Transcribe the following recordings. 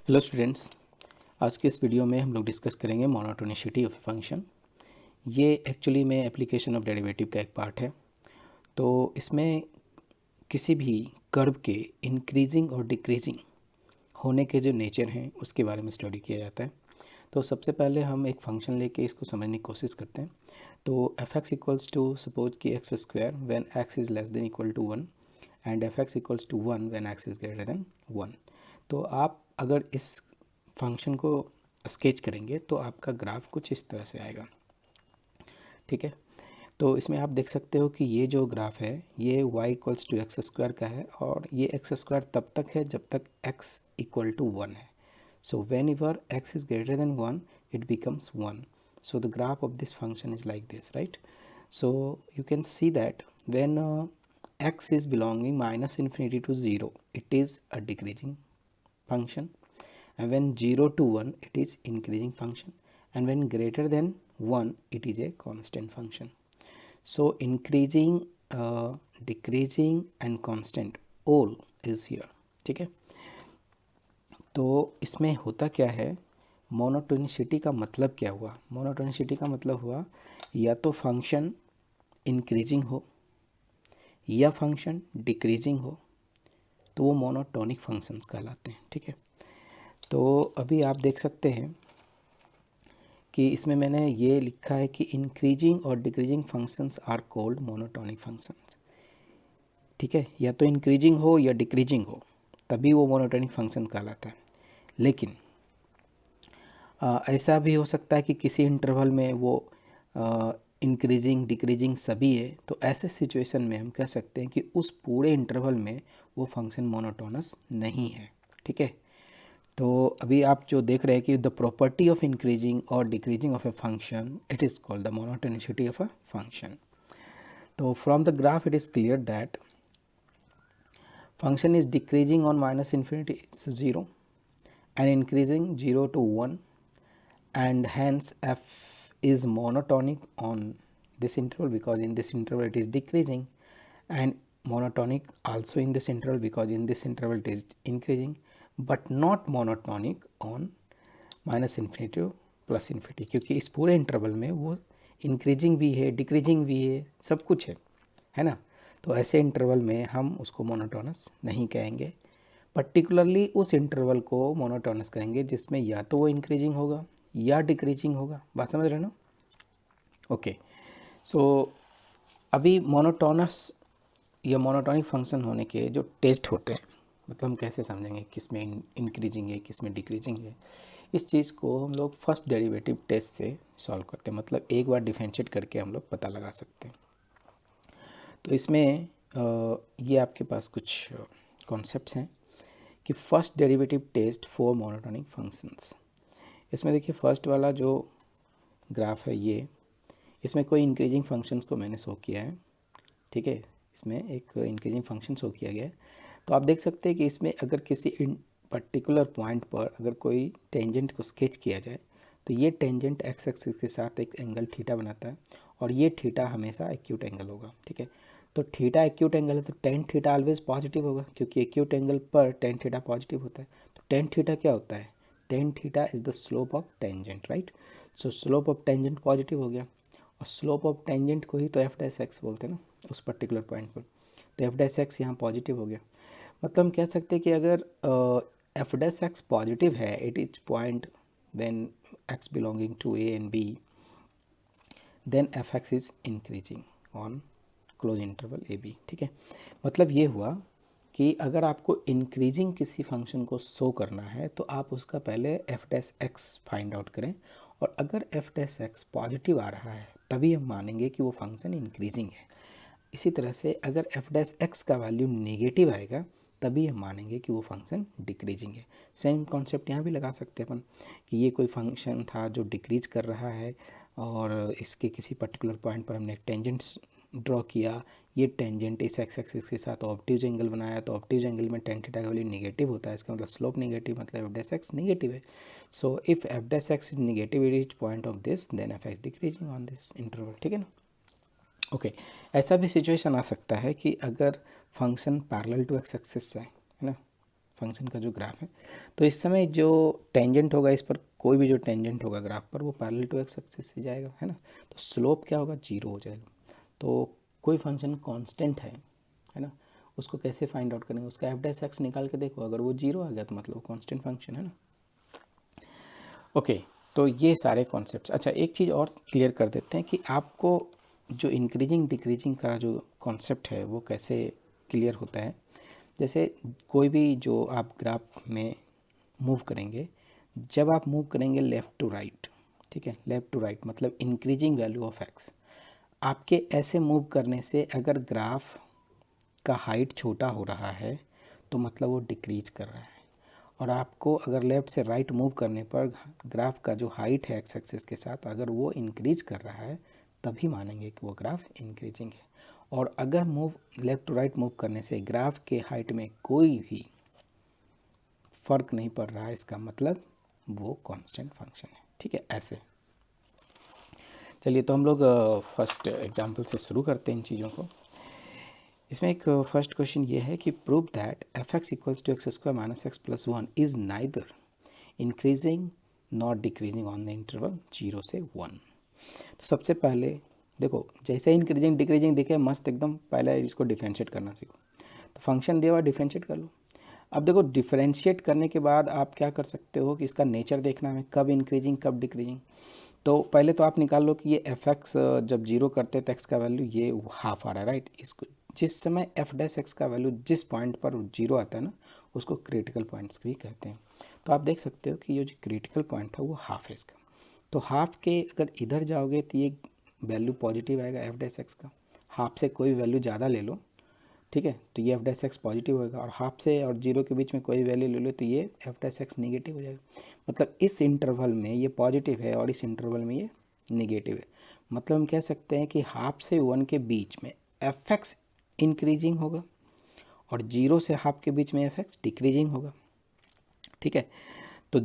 Hello students, आज के इस वीडियो में हम लोग डिस्कस करेंगे मोनोटोनिसिटी ऑफ ए फंक्शन। ये एक्चुअली में एप्लीकेशन ऑफ डेरिवेटिव का एक पार्ट है। तो इसमें किसी भी कर्व के इंक्रीजिंग और डिक्रीजिंग होने के जो नेचर हैं उसके बारे में स्टडी किया जाता है। तो सबसे पहले हम एक फंक्शन लेके इसको समझने की कोशिश करते हैं। तो F x equals to suppose कि X square when X is less than equal to 1 and F x equals to 1 when X is greater than 1। तो आप अगर इस फंक्शन को स्केच करेंगे तो आपका ग्राफ कुछ इस तरह से आएगा। ठीक है, तो इसमें आप देख सकते हो कि ये जो ग्राफ है ये y equals to x square का है और ये एक्स स्क्वायर तब तक है जब तक x इक्वल टू 1 है। So when ever x is greater than 1 it becomes 1। So the graph of this function is like this, right? So you can see that when x is belonging minus infinity to 0 it is a decreasing function, and when 0 to 1 it is increasing function, and when greater than 1 it is a constant function. So increasing, decreasing and constant all is here. ठीक है, तो इसमें होता क्या है, monotonicity का मतलब क्या हुआ? मोनोटोनिसिटी का मतलब हुआ या तो फंक्शन इंक्रीजिंग हो या फंक्शन डिक्रीजिंग हो तो वो मोनोटोनिक फंक्शंस कहलाते हैं। ठीक है, तो अभी आप देख सकते हैं कि इसमें मैंने ये लिखा है कि इंक्रीजिंग और decreasing functions are called monotonic functions. ठीक है, या तो इंक्रीजिंग हो या डिक्रीजिंग हो तभी वो मोनोटोनिक फंक्शन कहलाता है। लेकिन ऐसा भी हो सकता है कि किसी इंटरवल में वो इंक्रीजिंग डिक्रीजिंग सभी है, तो ऐसे सिचुएशन में हम कह सकते हैं कि उस पूरे इंटरवल में वो फंक्शन मोनोटोनस नहीं है। ठीक है, तो अभी आप जो देख रहे हैं कि द प्रॉपर्टी ऑफ इंक्रीजिंग और decreasing of a function it is called the monotonicity of a function. तो from the graph it is clear that function is decreasing on minus infinity 0 and increasing 0 to 1, and hence f is monotonic on this interval because in this interval it is decreasing, and monotonic also in this interval because in this interval it is increasing, but not monotonic on minus infinity plus infinity, क्योंकि इस पूरे interval में वो increasing भी है decreasing भी है सब कुछ है ना। तो ऐसे इंटरवल में हम उसको मोनोटोनस नहीं कहेंगे, पर्टिकुलरली उस इंटरवल को मोनोटोनस कहेंगे जिसमें या तो वो इंक्रीजिंग होगा या डिक्रीजिंग होगा। बात समझ रहे ना? ओके, सो अभी मोनोटोनस या मोनोटोनिक फंक्शन होने के जो टेस्ट होते हैं, मतलब हम कैसे समझेंगे किस में इंक्रीजिंग है किस में डिक्रीजिंग है, इस चीज़ को हम लोग फर्स्ट डेरिवेटिव टेस्ट से सॉल्व करते हैं। मतलब एक बार डिफरेंशिएट करके हम लोग पता लगा सकते हैं। तो इसमें ये आपके पास कुछ कॉन्सेप्ट्स हैं कि first derivative test for monotonic functions. इसमें देखिए फर्स्ट वाला जो ग्राफ है ये, इसमें कोई इंक्रीजिंग फंक्शंस को मैंने शो किया है। ठीक है, इसमें एक इंक्रीजिंग फंक्शन शो किया गया है। तो आप देख सकते हैं कि इसमें अगर किसी पर्टिकुलर पॉइंट पर अगर कोई टेंजेंट को स्केच किया जाए तो ये टेंजेंट एक्स एक्सिस के साथ एक एंगल थीटा बनाता है और ये थीटा हमेशा एक्यूट एंगल होगा। ठीक है, तो थीटा एक्यूट एंगल है तो टेन थीटा ऑलवेज पॉजिटिव होगा, क्योंकि एक्यूट एंगल पर टेन थीटा पॉजिटिव होता है। तो टेन थीटा क्या होता है? Tan theta is the slope of tangent, right? So slope of tangent positive हो गया, और स्लोप ऑफ टेंजेंट को ही तो एफ डैश एक्स बोलते हैं ना उस पर्टिकुलर पॉइंट पर। तो एफ डैश एक्स यहाँ पॉजिटिव हो गया। मतलब हम कह सकते हैं कि अगर एफ डैश एक्स पॉजिटिव है at each point when x belonging to a and b, then f x is increasing on close interval a b. ठीक है, मतलब ये हुआ कि अगर आपको इंक्रीजिंग किसी फंक्शन को शो करना है तो आप उसका पहले F dash x find out करें, और अगर एफ डैश एक्स पॉजिटिव आ रहा है तभी हम मानेंगे कि वो फंक्शन इंक्रीजिंग है। इसी तरह से अगर एफ डैश एक्स का वैल्यू नेगेटिव आएगा तभी हम मानेंगे कि वो फंक्शन डिक्रीजिंग है। सेम कॉन्सेप्ट यहाँ भी लगा सकते हैं अपन कि ये कोई फंक्शन था जो डिक्रीज कर रहा है और इसके किसी पर्टिकुलर पॉइंट पर हमने एक टेंजेंट ड्रॉ किया, ये टेंजेंट इस एक्स एक्सिस के साथ ऑब्ट्यूज एंगल बनाया, तो ऑब्ट्यूज एंगल में टेन थीटा का वैल्यू नेगेटिव होता है, इसका मतलब स्लोप नेगेटिव, मतलब एफ डैश एक्स नेगेटिव है। So if f dash x is negative at each point of this then f x decreasing on this interval. ठीक है ना? ओके, ऐसा भी सिचुएशन आ सकता है कि अगर function parallel to x axis है ना, फंक्शन का जो ग्राफ है, तो इस समय जो टेंजेंट होगा इस पर, कोई भी जो टेंजेंट होगा ग्राफ पर वो पैरेलल टू एक्स एक्सिस से जाएगा, है ना। तो स्लोप क्या होगा, जीरो हो जाएगा। तो कोई फंक्शन कांस्टेंट है ना, उसको कैसे फाइंड आउट करेंगे, उसका एफ डैश एक्स निकाल के देखो, अगर वो जीरो आ गया तो मतलब कांस्टेंट फंक्शन है ना। ओके, तो ये सारे कॉन्सेप्ट्स। अच्छा, एक चीज़ और क्लियर कर देते हैं कि आपको जो इंक्रीजिंग डिक्रीजिंग का जो कॉन्सेप्ट है वो कैसे क्लियर होता है। जैसे कोई भी जो आप ग्राफ में मूव करेंगे, जब आप मूव करेंगे लेफ़्ट टू राइट, ठीक है, लेफ़्ट टू राइट मतलब इंक्रीजिंग वैल्यू ऑफ एक्स, आपके ऐसे मूव करने से अगर ग्राफ का हाइट छोटा हो रहा है तो मतलब वो डिक्रीज कर रहा है, और आपको अगर लेफ़्ट से राइट मूव करने पर ग्राफ का जो हाइट है एक्स एक्सिस के साथ अगर वो इंक्रीज कर रहा है तभी मानेंगे कि वो ग्राफ इंक्रीजिंग है। और अगर move left to right move करने से ग्राफ के हाइट में कोई भी फ़र्क नहीं पड़ रहा है, इसका मतलब वो कांस्टेंट फंक्शन है, ठीक है। ऐसे चलिए, तो हम लोग फर्स्ट एग्जांपल से शुरू करते हैं इन चीज़ों को। इसमें एक फर्स्ट क्वेश्चन ये है कि prove that f x equals to x square minus x plus one is neither increasing not decreasing on the interval 0 से 1। तो सबसे पहले देखो, जैसे इंक्रीजिंग डिक्रीजिंग दिखे मस्त एकदम, पहले इसको डिफरेंशिएट करना सीखो। तो फंक्शन दिया हुआ डिफरेंशिएट कर लो। अब देखो, डिफरेंशिएट करने के बाद आप क्या कर सकते हो कि इसका नेचर देखना है, कब इंक्रीजिंग कब डिक्रीजिंग। तो पहले तो आप निकाल लो कि ये एफ एक्स जब जीरो करते तो एक्स का वैल्यू ये हाफ आ रहा है, राइट। इसको जिस समय एफ डैश एक्स का वैल्यू जिस पॉइंट पर जीरो आता है ना, उसको क्रिटिकल पॉइंट्स भी कहते हैं। तो आप देख सकते हो कि ये जो क्रिटिकल पॉइंट था वो हाफ है इसका। तो हाफ के अगर इधर जाओगे तो ये वैल्यू पॉजिटिव आएगा एफ डैश एक्स का। हाफ से कोई वैल्यू ज़्यादा ले लो, ठीक है, तो ये एफ डैश एक्स पॉजिटिव होगा, और हाफ से और जीरो के बीच में कोई वैल्यू ले लो तो ये एफ डैश एक्स निगेटिव हो जाएगा। मतलब इस इंटरवल में ये पॉजिटिव है और इस इंटरवल में ये निगेटिव है। मतलब हम कह सकते हैं कि हाफ से वन के बीच में एफ एक्स इंक्रीजिंग होगा और जीरो से हाफ के बीच में एफ एक्स डिक्रीजिंग होगा, ठीक है। तो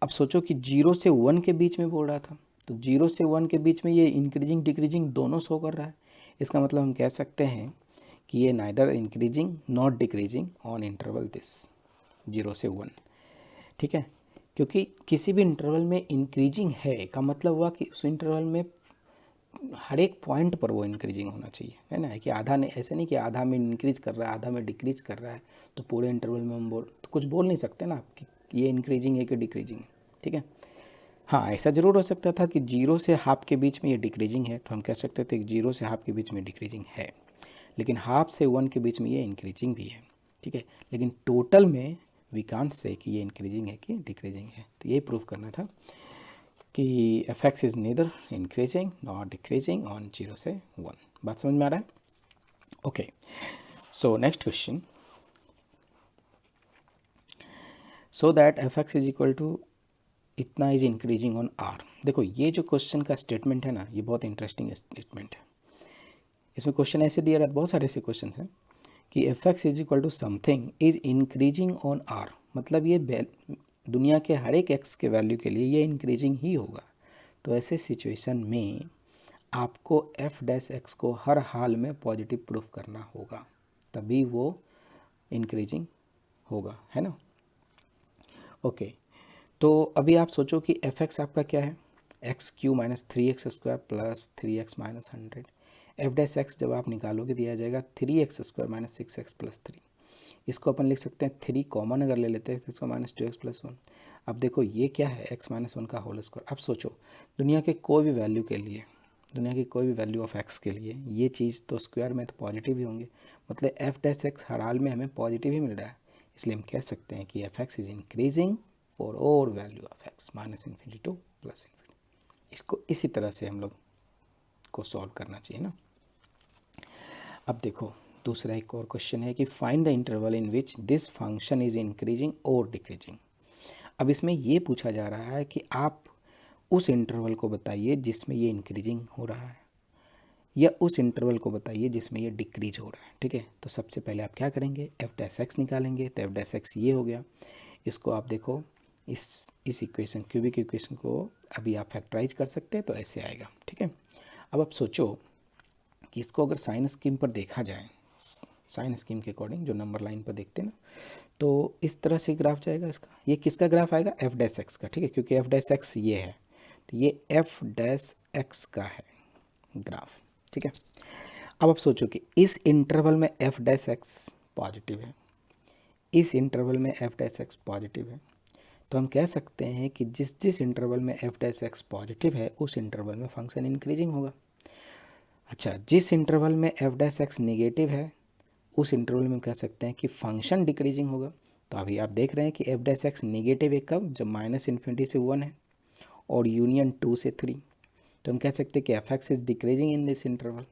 अब सोचो कि जीरो से वन के बीच में बोल रहा था, तो जीरो से वन के बीच में ये इंक्रीजिंग डिक्रीजिंग दोनों शो कर रहा है। इसका मतलब हम कह सकते हैं कि ये neither increasing not decreasing on interval this 0 से 1, ठीक है। क्योंकि किसी भी इंटरवल में इंक्रीजिंग है का मतलब हुआ कि उस इंटरवल में हर एक पॉइंट पर वो इंक्रीजिंग होना चाहिए, है ना। कि आधा नहीं, ऐसे नहीं कि आधा में इंक्रीज कर रहा है आधा में डिक्रीज कर रहा है, तो पूरे इंटरवल में हम तो कुछ बोल नहीं सकते ना कि ये इंक्रीजिंग है कि डिक्रीजिंग है, ठीक है। हाँ, ऐसा ज़रूर हो सकता था कि जीरो से हाफ के बीच में ये डिक्रीजिंग है, तो हम कह सकते थे कि जीरो से हाफ के बीच में डिक्रीजिंग है, लेकिन हाफ से वन के बीच में ये इंक्रीजिंग भी है, ठीक है। लेकिन टोटल में वी कांट से कि ये इंक्रीजिंग है कि डिक्रीजिंग है। तो ये प्रूव करना था कि F x is neither increasing not decreasing on 0 से 1। बात समझ में आ रहा है? Okay, so next question, so that f x is equal to इतना इज इंक्रीजिंग ऑन आर। देखो, ये जो क्वेश्चन का स्टेटमेंट है ना, ये बहुत इंटरेस्टिंग स्टेटमेंट है। इसमें क्वेश्चन ऐसे दिया रहता है, बहुत सारे ऐसे क्वेश्चन हैं कि F x is equal to something is increasing on R, मतलब ये दुनिया के हर एक एक्स के वैल्यू के लिए ये इंक्रीजिंग ही होगा। तो ऐसे सिचुएशन में आपको एफ डैश एक्स को हर हाल में पॉजिटिव प्रूफ करना होगा, तभी वो इंक्रीजिंग होगा, है ना। ओके, तो अभी आप सोचो कि एफ एक्स आपका क्या है, x Q minus 3x square plus 3x minus 100। F dash x जब आप निकालोगे दिया जाएगा 3x square minus 6x plus 3। इसको अपन लिख सकते हैं 3 कॉमन अगर ले लेते हैं तो इसको माइनस 2x प्लस 1। अब देखो ये क्या है, x माइनस 1 का होल स्क्वायर। अब सोचो दुनिया के कोई भी वैल्यू के लिए, दुनिया की कोई भी वैल्यू ऑफ x के लिए ये चीज़ तो स्क्वायर में तो पॉजिटिव ही होंगे, मतलब एफ डैश एक्स हर हाल में हमें पॉजिटिव ही मिल रहा है। इसलिए हम कह सकते हैं कि F x is increasing for और value of X minus infinity to plus infinity. इसको इसी तरह से हम लोग को सॉल्व करना चाहिए ना। अब देखो, दूसरा एक और क्वेश्चन है कि find the interval in which this function is increasing और डिक्रीजिंग। अब इसमें ये पूछा जा रहा है कि आप उस इंटरवल को बताइए जिसमें ये इंक्रीजिंग हो रहा है, या उस इंटरवल को बताइए जिसमें ये डिक्रीज हो रहा है, ठीक है। तो सबसे पहले आप क्या करेंगे, एफ डैश एक्स निकालेंगे। तो एफ डैश एक्स ये हो गया, इसको आप देखो इस इक्वेशन क्यूबिक इक्वेशन को अभी आप फैक्टराइज कर सकते हैं तो ऐसे आएगा, ठीक है। अब आप सोचो कि इसको अगर साइन स्कीम पर देखा जाए, साइन स्कीम के अकॉर्डिंग जो नंबर लाइन पर देखते हैं ना, तो इस तरह से ग्राफ जाएगा इसका। ये किसका ग्राफ आएगा? एफ डैश एक्स का, ठीक है, क्योंकि एफ डैश एक्स ये है, तो ये एफ डैश एक्स का है ग्राफ, ठीक है। अब आप सोचो कि इस इंटरवल में एफ डैश एक्स पॉजिटिव है, इस इंटरवल में एफ डैश एक्स पॉजिटिव है, तो हम कह सकते हैं कि जिस जिस इंटरवल में एफ डैश एक्स पॉजिटिव है उस इंटरवल में फंक्शन इंक्रीजिंग होगा। अच्छा, जिस इंटरवल में एफ डैश एक्स निगेटिव है उस इंटरवल में हम कह सकते हैं कि फंक्शन डिक्रीजिंग होगा। तो अभी आप देख रहे हैं कि एफ डैश एक्स निगेटिव है कब? जब माइनस इन्फिनिटी से 1 है और यूनियन 2 से 3, तो हम कह सकते हैं कि F x is decreasing in this interval,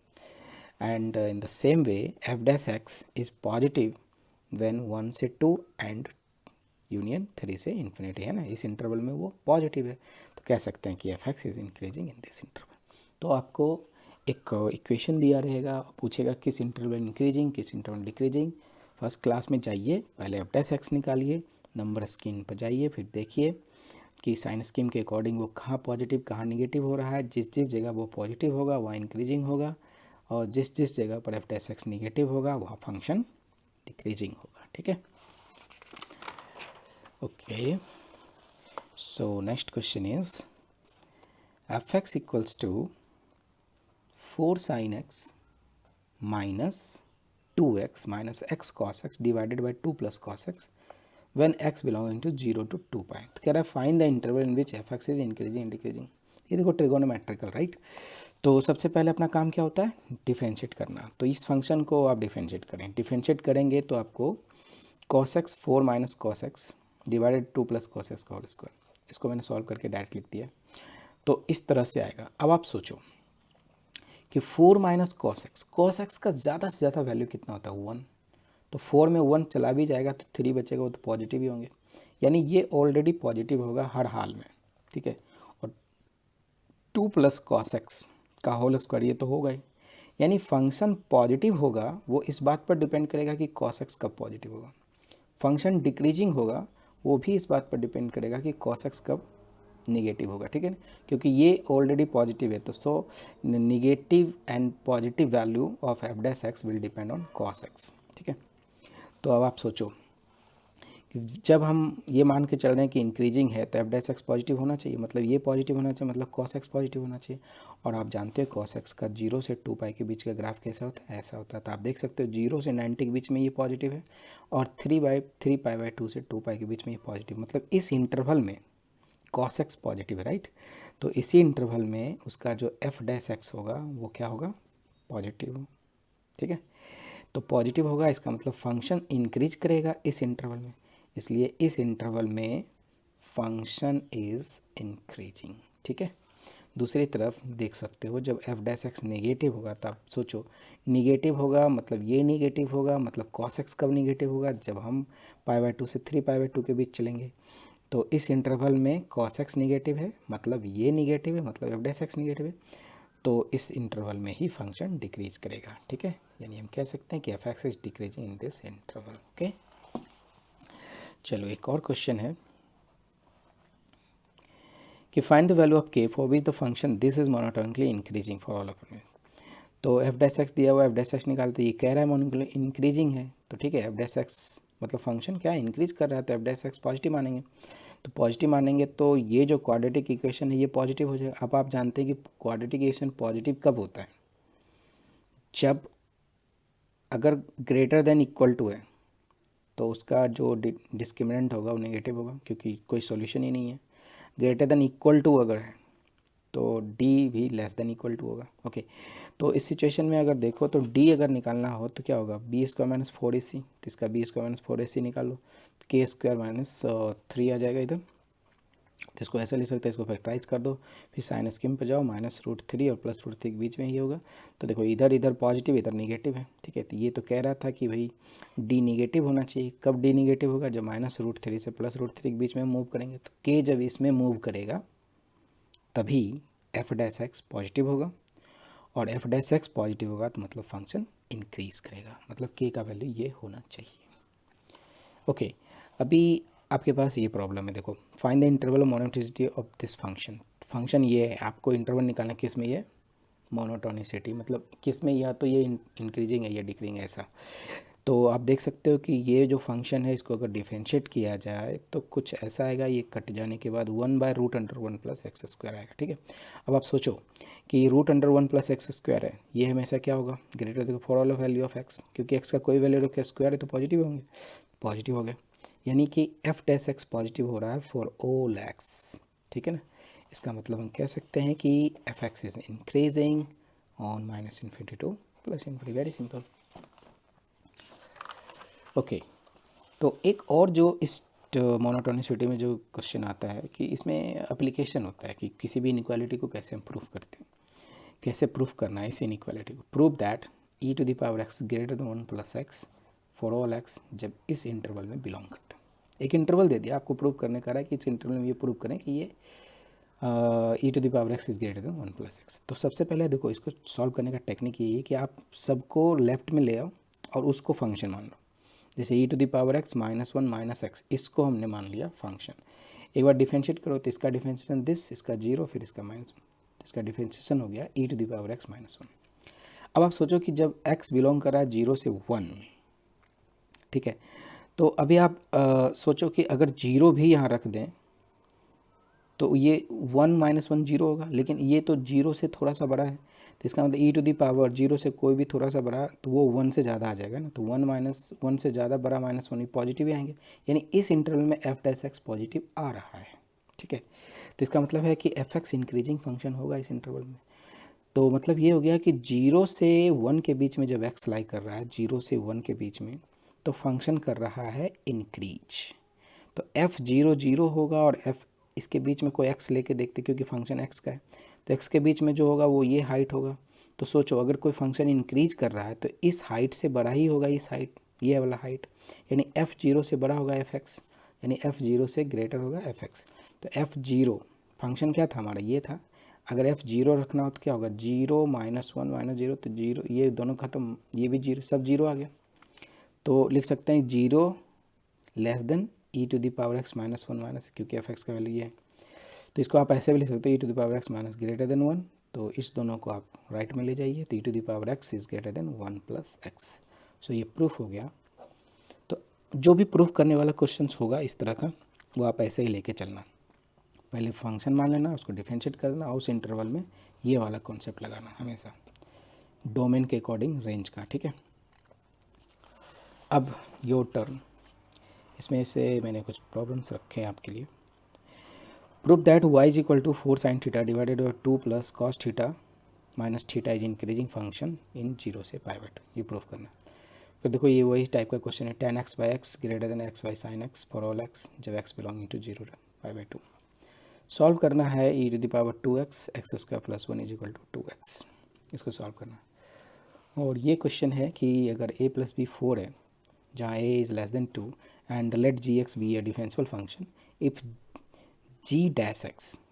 and in the same way F dash x is positive when 1 से 2 एंड यूनियन 3 से इन्फिनिटी, है ना, इस इंटरवल में वो पॉजिटिव है, तो कह सकते हैं कि F x is increasing in this interval. तो आपको एक इक्वेशन दिया रहेगा, पूछेगा किस इंटरवल इंक्रीजिंग किस इंटरवल डिक्रीजिंग। फर्स्ट क्लास में जाइए, पहले एफ डैश एक्स निकालिए, नंबर स्कीम पर जाइए, फिर देखिए कि साइन स्कीम के अकॉर्डिंग वो कहाँ पॉजिटिव कहाँ निगेटिव हो रहा है। जिस जिस जगह वो पॉजिटिव होगा वहाँ इंक्रीजिंग होगा, और जिस जिस जगह पर एफ डैश एक्स निगेटिव होगा वहाँ फंक्शन डिक्रीजिंग होगा, ठीक है। Okay, so next question is f x equals to 4 sin x minus 2x minus x cos x divided by 2 plus cos x when x belonging to 0 to 2 pi। तो कह रहा है find the interval in which F x is increasing and decreasing. ये देखो trigonometrical, right. तो सबसे पहले अपना काम क्या होता है? डिफरेंशिएट करना। तो इस फंक्शन को आप डिफरेंशिएट करें, डिफरेंशिएट करेंगे तो आपको cos x 4 minus cos x divided 2 plus cos x का होल स्क्वायर, इसको मैंने सॉल्व करके डायरेक्ट लिख दिया। तो इस तरह से आएगा। अब आप सोचो कि 4 माइनस कॉस एक्स का ज़्यादा से ज़्यादा वैल्यू कितना होता है? 1। तो 4 में 1 चला भी जाएगा तो 3 बचेगा, वो तो पॉजिटिव ही होंगे, यानी ये ऑलरेडी पॉजिटिव होगा हर हाल में, ठीक है। और 2 प्लस कॉस एक्स का होल स्क्वायर ये तो होगा ही, यानी फंक्शन पॉजिटिव होगा वो इस बात पर डिपेंड करेगा कि कॉस एक्स कब पॉजिटिव होगा। फंक्शन डिक्रीजिंग होगा वो भी इस बात पर डिपेंड करेगा कि कॉस एक्स कब निगेटिव होगा, ठीक है ना, क्योंकि ये ऑलरेडी पॉजिटिव है। तो so negative and positive value of F dash X will depend on cos X, ठीक है। तो अब आप सोचो कि जब हम ये मान के चल रहे हैं कि इंक्रीजिंग है तो एफ डैश एक्स पॉजिटिव होना चाहिए, मतलब ये पॉजिटिव होना चाहिए, मतलब कॉस एक्स पॉजिटिव होना चाहिए। और आप जानते हो कॉस एक्स का 0 से 2 पाई के बीच का ग्राफ कैसा होता है? ऐसा होता है। तो आप देख सकते हो 0 से 90 के बीच में ये पॉजिटिव है, और 3 पाई बाई 2 से 2 पाई के बीच में ये पॉजिटिव, मतलब इस इंटरवल में कॉस एक्स पॉजिटिव है, राइट। तो इसी इंटरवल में उसका जो एफ डैश एक्स होगा वो क्या होगा? पॉजिटिव, ठीक है। तो पॉजिटिव होगा, इसका मतलब फंक्शन इंक्रीज करेगा इस इंटरवल में, इसलिए इस इंटरवल में फंक्शन इज इंक्रीजिंग, ठीक है। दूसरी तरफ देख सकते हो जब एफ डैश एक्स नेगेटिव होगा, तब सोचो निगेटिव होगा मतलब ये निगेटिव होगा, मतलब कॉस एक्स कब निगेटिव होगा? जब हम पाई बाई 2 से 3 पाई बाई 2 के बीच चलेंगे। तो इस इंटरवल में कॉस एक्स निगेटिव है, मतलब ये निगेटिव है, मतलब एफ डैश एक्स निगेटिव है, तो इस इंटरवल में ही फंक्शन डिक्रीज करेगा, ठीक है। यानी हम कह सकते हैं कि F x is decreasing in this interval, okay. चलो एक और क्वेश्चन है कि फाइंड द वैल्यू ऑफ के for which the function this is monotonically increasing for all of. तो एफ डैश एक्स दिया हुआ, एफ डैश एक्स निकालते, ये कह रहा है मोनोटोनिकली इंक्रीजिंग है, तो ठीक है, एफ डैश एक्स मतलब फंक्शन क्या है? इंक्रीज कर रहा है, तो एफ डैश एक्स पॉजिटिव मानेंगे। तो पॉजिटिव मानेंगे तो ये जो क्वाड्रेटिक इक्वेशन है ये पॉजिटिव हो जाएगा। अब आप जानते हैं कि क्वाड्रेटिक इक्वेशन पॉजिटिव कब होता है? जब अगर ग्रेटर देन इक्वल टू है तो उसका जो डिस्क्रिमिनेंट होगा वो नेगेटिव होगा, क्योंकि कोई सॉल्यूशन ही नहीं है। ग्रेटर देन इक्वल टू अगर है तो डी भी लेस देन इक्वल टू होगा, ओके। तो इस सिचुएशन में अगर देखो तो डी अगर निकालना हो तो क्या होगा? बी स्क्वायर माइनस 4ac, तो इसका बी स्क्वायर माइनस 4ac निकालो, के स्क्वायर माइनस 3 आ जाएगा इधर। तो इसको ऐसा लिख सकते हैं, इसको फैक्टराइज कर दो, फिर साइन स्कीम पर जाओ, -√3 और +√3 के बीच में ही होगा। तो देखो इधर इधर पॉजिटिव इधर निगेटिव है, ठीक है। तो ये तो कह रहा था कि भाई डी निगेटिव होना चाहिए। कब डी निगेटिव होगा? जब -√3 से +√3 के बीच में मूव करेंगे। तो के जब इसमें मूव करेगा तभी एफ डैश एक्स पॉजिटिव होगा, और एफ डैश एक्स पॉजिटिव होगा तो मतलब फंक्शन इंक्रीज करेगा, मतलब के का वैल्यू ये होना चाहिए, ओके। अभी आपके पास ये प्रॉब्लम है, देखो find the interval of monotonicity of this function. Function ये है, आपको इंटरवल निकालना किस में? ये मोनोटोनिसिटी, मतलब किस में, या तो ये इंक्रीजिंग है या डिक्रीजिंग है, ऐसा। तो आप देख सकते हो कि ये जो फंक्शन है इसको अगर डिफरेंशिएट किया जाए तो कुछ ऐसा आएगा, ये कट जाने के बाद 1/√(1 + x² आएगा। ठीक है, अब आप सोचो कि √(1 + x² है, ये हमेशा क्या होगा, greater than for all of value of x, क्योंकि x का कोई वैल्यू रखे स्क्वायर है तो पॉजिटिव होंगे, पॉजिटिव हो गए, यानी कि f' पॉजिटिव हो रहा है फॉर ऑल x। ठीक है ना, इसका मतलब हम कह सकते हैं कि f(x) is increasing on -∞ to +∞, very simple. Okay, तो एक और जो इस मोनोटोनिसिटी में जो क्वेश्चन आता है कि इसमें एप्लीकेशन होता है कि किसी भी इनइक्वालिटी को कैसे हम प्रूफ करते हैं, कैसे प्रूफ करना है इस इनइक्वालिटी को। Prove that e⁻x greater than 1 + x for all x जब इस इंटरवल में बिलोंग करते हैं। एक इंटरवल दे दिया आपको, प्रूफ करने का रहा है कि इस इंटरवल में ये प्रूव करें कि ये e⁻x is greater than 1 + x। तो सबसे पहले देखो, इसको सॉल्व करने का टेक्निक ये है कि आप सबको लेफ्ट में ले आओ और उसको फंक्शन मान लो। जैसे e⁻x -1 - x, इसको हमने मान लिया फंक्शन। एक बार डिफरेंशिएट करो तो इसका डिफरेंशिएशन दिस, इसका 0, फिर इसका -1, तो इसका डिफरेंशिएशन हो गया e⁻x -1। अब आप सोचो कि जब x बिलोंग कर रहा है 0 से 1, ठीक है, तो अभी आप सोचो कि अगर 0 भी यहाँ रख दें तो ये 1 - 1 0 होगा, लेकिन ये तो 0 से थोड़ा सा बड़ा है, तो इसका मतलब e⁻0 से कोई भी थोड़ा सा बड़ा तो वो 1 से ज़्यादा आ जाएगा ना, तो 1 - 1 से ज़्यादा बड़ा -1 भी पॉजिटिव ही आएंगे, यानी इस इंटरवल में f' पॉजिटिव आ रहा है। ठीक है, तो इसका मतलब है कि f(x) इंक्रीजिंग फंक्शन होगा इस इंटरवल में। तो मतलब ये हो गया कि 0 से 1 के बीच में जब x लाई कर रहा है, 0 से 1 के बीच में, तो फंक्शन कर रहा है इंक्रीज। तो f(0) 0 होगा और f इसके बीच में कोई x लेके देखते, क्योंकि फंक्शन x का है, तो x के बीच में जो होगा वो ये हाइट होगा। तो सोचो अगर कोई फंक्शन इंक्रीज कर रहा है तो इस हाइट से बड़ा ही होगा इस हाइट, ये वाला हाइट, यानी f(0) से बड़ा होगा f(x), यानी f(0) से ग्रेटर होगा f(x). तो f(0) फंक्शन क्या था हमारा, ये था। अगर f(0) रखना हो तो क्या होगा, 0 -1 -0, तो 0, ये दोनों खत्म, ये भी 0, सब 0 आ गया। तो लिख सकते हैं 0 लेस देन e⁻x -1 क्योंकि f(x) का वैल्यू ये है। तो इसको आप ऐसे भी लिख सकते हो e⁻x ग्रेटर देन 1, तो इस दोनों को आप राइट में ले जाइए, तो e⁻x is greater than 1 + x। सो ये प्रूफ हो गया। तो जो भी प्रूफ करने वाला क्वेश्चंस होगा इस तरह का, वो आप ऐसे ही लेके चलना, पहले फंक्शन मान लेना, उसको डिफरेंशिएट कर देना और उस इंटरवल में ये वाला कॉन्सेप्ट लगाना हमेशा, डोमेन के अकॉर्डिंग रेंज का। ठीक है, अब योर टर्न, इसमें से मैंने कुछ प्रॉब्लम्स रखे हैं आपके लिए। Prove that y is equal to 4 sin θ divided by 2 + cos θ minus θ is increasing function in 0 से π/2, ये प्रूफ करना। फिर देखो ये वही टाइप का क्वेश्चन है, tan x/x greater than x sin x for all x जब x बिलोंगिंग टू 0 π/2। सॉल्व करना है e⁻2x x² + 1 is equal to 2x, इसको सॉल्व करना है। और ये क्वेश्चन है कि अगर a + b 4 है, जहाँ a is less then 2 and let gx be a differential function, if g'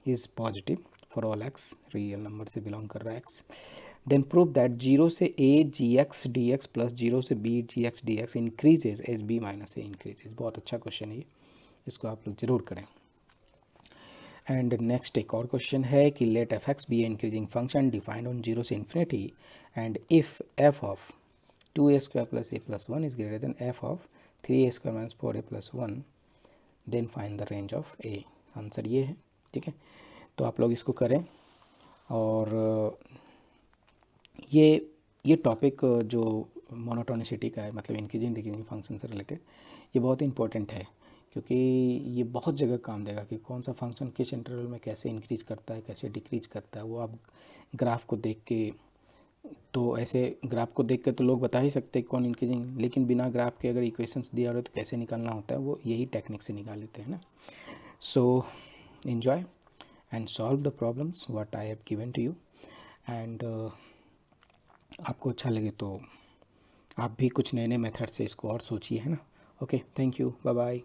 is positive for all x, real number से बिलोंग कर रहा है x, देन प्रूव दैट 0 से a gx dx प्लस 0 से b gx dx increases as b minus a increases. बहुत अच्छा question है ये, इसको आप लोग ज़रूर करें। एंड नेक्स्ट एक और क्वेश्चन है कि let f(x) be increasing function defined on 0 से infinity and if f of 2a² + a + 1 is greater than f of 3a² - 4a + 1 then find the range of a। Answer ये है। ठीक है, तो आप लोग इसको करें। और ये टॉपिक जो मोनोटोनिसिटी का है, मतलब इंक्रीजिंग डिक्रीजिंग फंक्शन से रिलेटेड, ये बहुत इंपॉर्टेंट है, क्योंकि ये बहुत जगह काम देगा कि कौन सा फंक्शन किस इंटरवल में कैसे इंक्रीज करता है, कैसे डिक्रीज करता है। वो आप ग्राफ को देख के, तो ऐसे ग्राफ को देख के तो लोग बता ही सकते हैं कौन इंक्रीजिंग, लेकिन बिना ग्राफ के अगर इक्वेशंस दिया हो तो कैसे निकालना होता है, वो यही टेक्निक से निकाल लेते हैं ना। सो enjoy and solve the problems what I have given to you, and आपको अच्छा लगे तो आप भी कुछ नए नए मेथड से इसको और सोचिए, है ना। Okay, thank you, bye bye.